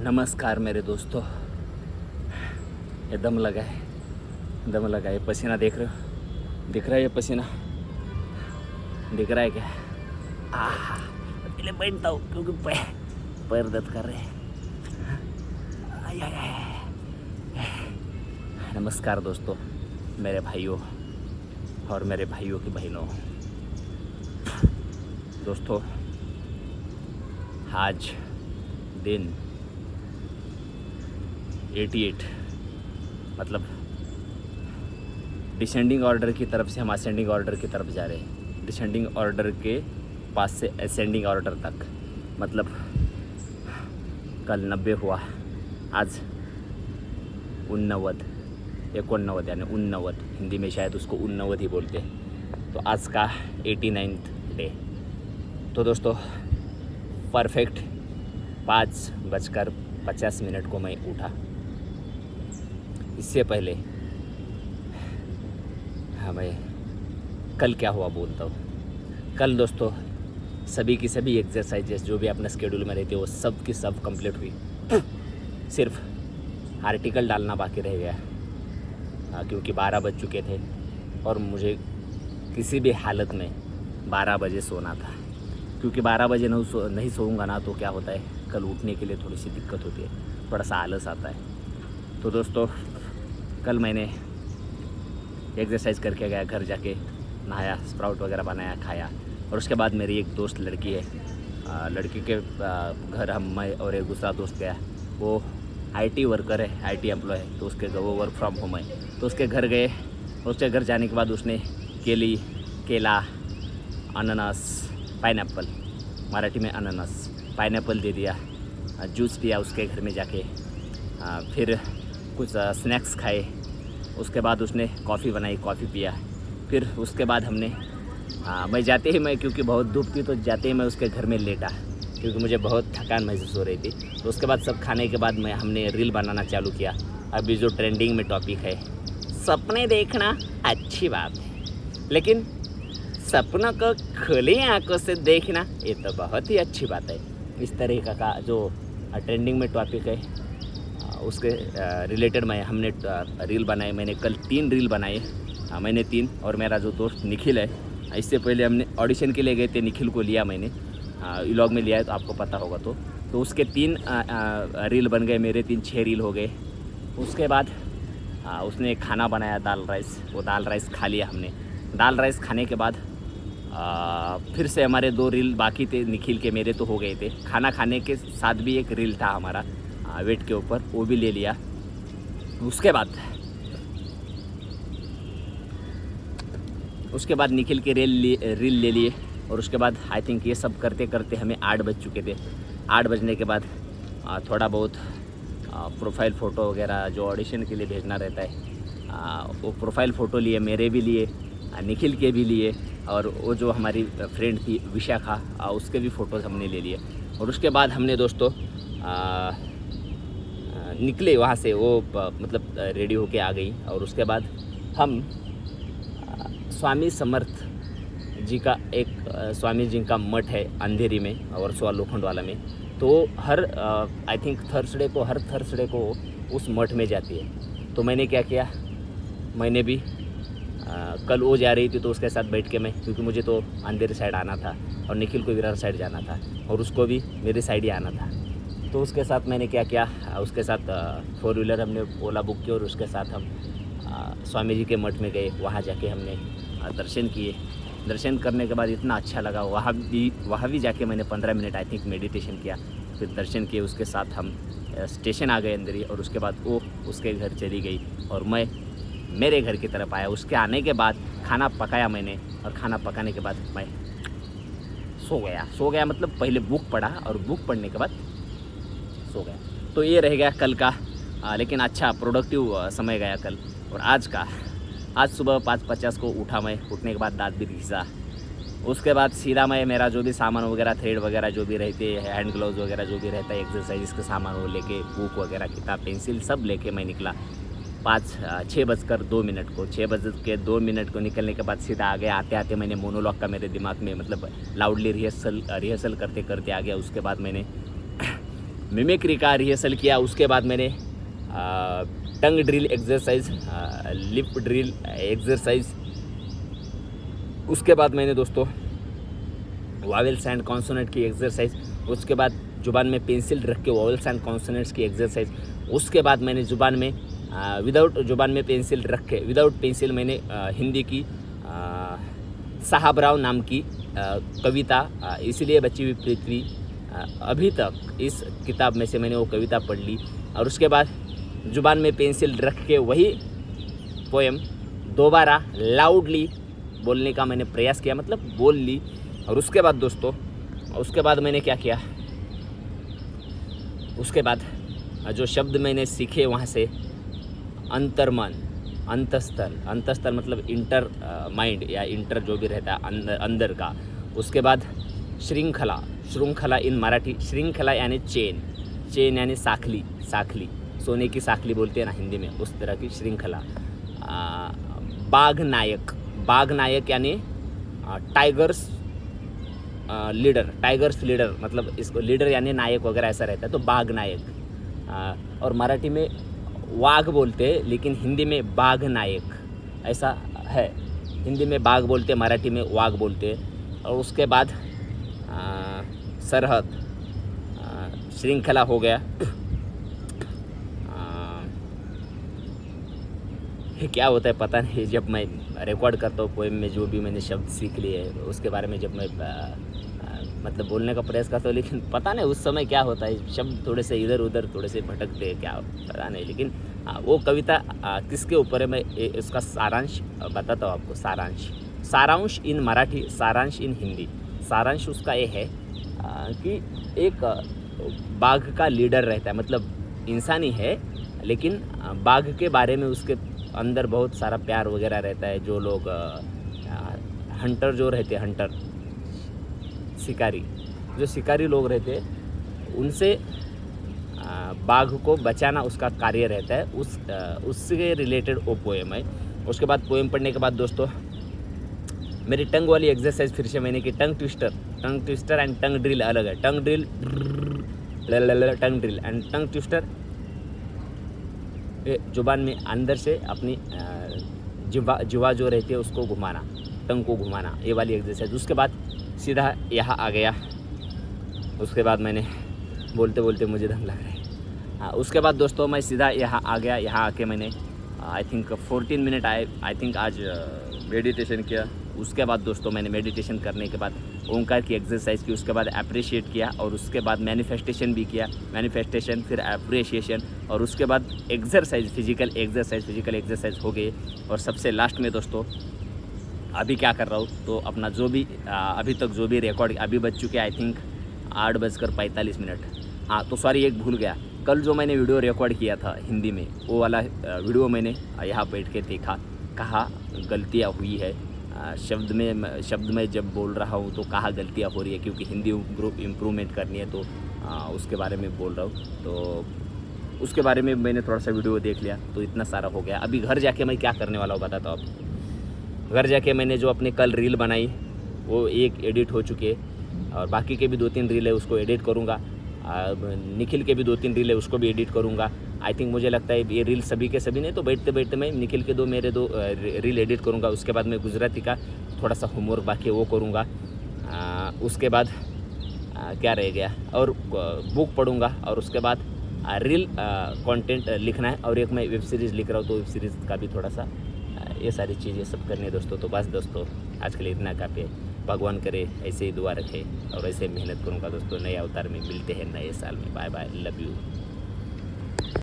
नमस्कार मेरे दोस्तों। ये दम लगा है, दम लगा है। पसीना देख रहे हो? दिख रहा है ये पसीना? दिख रहा है क्या? पहले बैठता हूँ क्योंकि पैर दर्द कर रहे हैं। आय, आय, आय। नमस्कार दोस्तों, मेरे भाइयों और मेरे भाइयों की बहनों। दोस्तों, आज दिन 88 मतलब डिसेंडिंग ऑर्डर की तरफ से हम असेंडिंग ऑर्डर की तरफ जा रहे हैं। डिसेंडिंग ऑर्डर के पास से असेंडिंग ऑर्डर तक, मतलब कल 90 हुआ, आज 89 यानी 89, हिंदी में शायद उसको 89 ही बोलते हैं। तो आज का 89th डे। तो दोस्तों, परफेक्ट 5:50 को मैं उठा। इससे पहले मैं कल क्या हुआ बोलता हूँ। कल दोस्तों, सभी की सभी एक्सरसाइजेस जो भी अपने स्केड्यूल में रहती है वो सब की सब कंप्लीट हुई। सिर्फ आर्टिकल डालना बाकी रह गया, क्योंकि 12 बज चुके थे और मुझे किसी भी हालत में 12 बजे सोना था। क्योंकि 12 बजे नहीं सोऊंगा ना तो क्या होता है, कल उठने के लिए थोड़ी सी दिक्कत होती है, थोड़ा सा आलस आता है। तो दोस्तों, कल मैंने एक्सरसाइज करके गया, घर जाके नहाया, स्प्राउट वगैरह बनाया, खाया। और उसके बाद मेरी एक दोस्त लड़की है, लड़की के घर मैं और एक दूसरा दोस्त गया। वो IT वर्कर है, IT एम्प्लॉय है, तो उसके वो वर्क फ्रॉम होम है। तो उसके घर गए। उसके घर जाने के बाद उसने केला, अनानास, पाइनएप्पल, मराठी में अनानास, पाइनएप्पल दे दिया, जूस पिया उसके घर में जाके। फिर कुछ स्नैक्स खाए। उसके बाद उसने कॉफ़ी बनाई, कॉफ़ी पिया। फिर उसके बाद हमने मैं क्योंकि बहुत धूप थी तो जाते ही मैं उसके घर में लेटा, क्योंकि मुझे बहुत थकान महसूस हो रही थी। तो उसके बाद सब खाने के बाद हमने रील बनाना चालू किया। अभी जो ट्रेंडिंग में टॉपिक है, सपने देखना अच्छी बात है, लेकिन सपनों को खुली आंखों से देखना ये तो बहुत ही अच्छी बात है। इस तरीक़ा का जो ट्रेंडिंग में टॉपिक है, उसके रिलेटेड हमने रील बनाए। मैंने कल 3 रील बनाए। मैंने 3 और मेरा जो दोस्त निखिल है, इससे पहले हमने ऑडिशन के लिए गए थे, निखिल को लिया मैंने, व्लॉग में लिया है तो आपको पता होगा। तो उसके 3 रील बन गए, मेरे 6 रील हो गए। उसके बाद उसने खाना बनाया, दाल राइस। वो दाल राइस खा लिया हमने। दाल राइस खाने के बाद फिर से हमारे 2 रील बाकी थे, निखिल के, मेरे तो हो गए थे। खाना खाने के साथ भी एक रील था हमारा वेट के ऊपर, वो भी ले लिया। उसके बाद निखिल के रील ले लिए। और उसके बाद आई थिंक ये सब करते करते हमें 8 बज चुके थे। 8 बजने के बाद थोड़ा बहुत प्रोफाइल फ़ोटो वगैरह जो ऑडिशन के लिए भेजना रहता है, वो प्रोफाइल फ़ोटो लिए, मेरे भी लिए, निखिल के भी लिए, और वो जो हमारी फ्रेंड थी विशाखा, उसके भी फ़ोटोज़ हमने ले लिए। और उसके बाद हमने दोस्तों निकले वहाँ से, वो मतलब रेडी होके आ गई। और उसके बाद हम स्वामी समर्थ जी का स्वामी जी का मठ है अंधेरी में, और सोआ लोखंड वाला में। तो हर आई थिंक हर थर्सडे को उस मठ में जाती है। तो मैंने क्या किया, मैंने भी कल वो जा रही थी तो उसके साथ बैठ के मैं, क्योंकि मुझे तो अंधेरी साइड आना था और निखिल को विरार साइड जाना था और उसको भी मेरी साइड ही आना था। तो उसके साथ मैंने क्या किया, उसके साथ 4 व्हीलर हमने ओला बुक किया और उसके साथ हम स्वामी जी के मठ में गए। वहाँ जाके हमने दर्शन किए। दर्शन करने के बाद इतना अच्छा लगा। वहाँ भी जाके मैंने 15 मिनट आई थिंक मेडिटेशन किया। फिर दर्शन किए, उसके साथ हम स्टेशन आ गए अंदर ही। और उसके बाद वो उसके घर चली गई और मैं मेरे घर की तरफ आया। उसके आने के बाद खाना पकाया मैंने, और खाना पकाने के बाद मैं सो गया मतलब पहले बुक पढ़ा और बुक पढ़ने के बाद सो गया। तो ये रह गया कल का, लेकिन अच्छा प्रोडक्टिव समय गया कल। और आज सुबह 5:50 को उठा मैं। उठने के बाद दांत भी घिसा। उसके बाद सीधा मैं मेरा जो भी सामान वगैरह, थ्रेड वगैरह जो भी रहते हैं, हैंड ग्लव्स वगैरह जो भी रहता है, एक्सरसाइज के सामान वो लेके, बुक वगैरह, किताब, पेंसिल सब लेके मैं निकला। 6:02 को 6:02 को निकलने के बाद सीधा आ गया। आते आते मैंने मोनोलॉग का मेरे दिमाग में मतलब लाउडली रिहर्सल करते करते आ गया। उसके बाद मैंने मिमिक्री का रिहर्सल किया। उसके बाद मैंने tongue drill exercise, lip drill exercise. उसके बाद मैंने दोस्तों वॉवेल्स एंड कॉन्सोनेंट की एक्सरसाइज। उसके बाद जुबान में पेंसिल रख के वॉवेल्स एंड कॉन्सोनेंट्स की एक्सरसाइज। उसके बाद मैंने जुबान में जुबान में पेंसिल रख के विदाउट पेंसिल मैंने हिंदी की साहबराव नाम की कविता, इसलिए बची हुई पृथ्वी, अभी तक इस किताब में से मैंने वो कविता पढ़ ली। और उसके बाद जुबान में पेंसिल रख के वही पोएम दोबारा लाउडली बोलने का मैंने प्रयास किया, मतलब बोल ली। और उसके बाद दोस्तों, उसके बाद मैंने क्या किया, उसके बाद जो शब्द मैंने सीखे वहाँ से, अंतर्मन, अंतस्थल मतलब इंटर माइंड या इंटर जो भी रहता है अंदर का। उसके बाद श्रृंखला इन मराठी, श्रृंखला यानी चेन यानी साखली, सोने की साखली बोलते हैं ना हिंदी में, उस तरह की श्रृंखला। बाघ नायक यानी टाइगर्स लीडर, मतलब इसको लीडर यानी नायक वगैरह ऐसा रहता है, तो बाघ नायक। और मराठी में वाघ बोलते हैं, लेकिन हिंदी में बाघ नायक ऐसा है। हिंदी में बाघ बोलते, मराठी में वाघ बोलते। और उसके बाद सरहद, श्रृंखला हो गया। क्या होता है पता नहीं, जब मैं रिकॉर्ड करता हूँ पोएम में जो भी मैंने शब्द सीख लिए उसके बारे में जब मैं मतलब बोलने का प्रयास करता हूँ, लेकिन पता नहीं उस समय क्या होता है, शब्द थोड़े से इधर उधर थोड़े से भटकते हैं, क्या पता नहीं। लेकिन वो कविता किसके ऊपर है, मैं इसका सारांश बताता हूँ आपको। सारांश इन मराठी, सारांश इन हिंदी। सारांश उसका ये है कि एक बाघ का लीडर रहता है, मतलब इंसानी है, लेकिन बाघ के बारे में उसके अंदर बहुत सारा प्यार वगैरह रहता है। जो लोग हंटर जो रहते हैं, हंटर शिकारी लोग रहते हैं, उनसे बाघ को बचाना उसका कार्य रहता है। उससे रिलेटेड वो पोएम है। उसके बाद पोएम पढ़ने के बाद दोस्तों मेरी टंग वाली एक्सरसाइज फिर से मैंने की, tongue twister and tongue drill अलग है। टंग ड्रिल एंड टंग ट्विस्टर, जुबान में अंदर से अपनी जिवा जो रहती है उसको घुमाना, टंग को घुमाना, ये वाली एक्सरसाइज। उसके बाद सीधा यहाँ आ गया। उसके बाद मैंने बोलते बोलते मुझे दम लग रहा है। हाँ, उसके बाद दोस्तों मैं सीधा यहाँ आ गया। यहाँ आके मैंने I think 14 minute I think आज मेडिटेशन किया। उसके बाद दोस्तों मैंने मेडिटेशन करने के बाद ओंकार की एक्सरसाइज की, उसके बाद अप्रिशिएट किया, और उसके बाद मैनिफेस्टेशन भी किया। मैनिफेस्टेशन फिर अप्रिशिएशन, और उसके बाद फिजिकल एक्सरसाइज हो गई। और सबसे लास्ट में दोस्तों अभी क्या कर रहा हूँ, तो अपना जो भी अभी तक जो भी रिकॉर्ड अभी बज चुके आई थिंक 8:45। हाँ, तो सॉरी एक भूल गया, कल जो मैंने वीडियो रिकॉर्ड किया था हिंदी में, वो वाला वीडियो मैंने यहाँ बैठ के देखा, कहाँ गलतियाँ हुई है। शब्द में जब बोल रहा हूँ तो कहाँ गलतियाँ हो रही है, क्योंकि हिंदी इम्प्रूवमेंट करनी है, तो उसके बारे में बोल रहा हूँ। तो उसके बारे में मैंने थोड़ा सा वीडियो देख लिया, तो इतना सारा हो गया। अभी घर जाके मैं क्या करने वाला हूँ बताता हूँ आपको। घर जाके मैंने जो अपने कल रील बनाई वो एक एडिट हो चुके, और बाकी के भी 2-3 रील है उसको एडिट करूँगा। निखिल के भी 2-3 रील है उसको भी एडिट करूँगा। आई थिंक मुझे लगता है ये रील सभी के सभी नहीं, तो बैठते बैठते मैं निखिल के मेरे 2 रील एडिट करूँगा। उसके बाद मैं गुजराती का थोड़ा सा होमवर्क बाकी है वो करूँगा। उसके बाद क्या रह गया, और बुक पढ़ूँगा, और उसके बाद रील कंटेंट लिखना है, और एक मैं वेब सीरीज़ लिख रहा हूँ, तो वेब सीरीज़ का भी थोड़ा सा ये सारी चीज़ें सब करनी है दोस्तों। तो बस दोस्तों आज के लिए इतना काफ़ी है। भगवान करे ऐसे ही दुआ रखे और ऐसे मेहनत करूँगा दोस्तों। नए अवतार में मिलते हैं नए साल में। Bye bye, love you.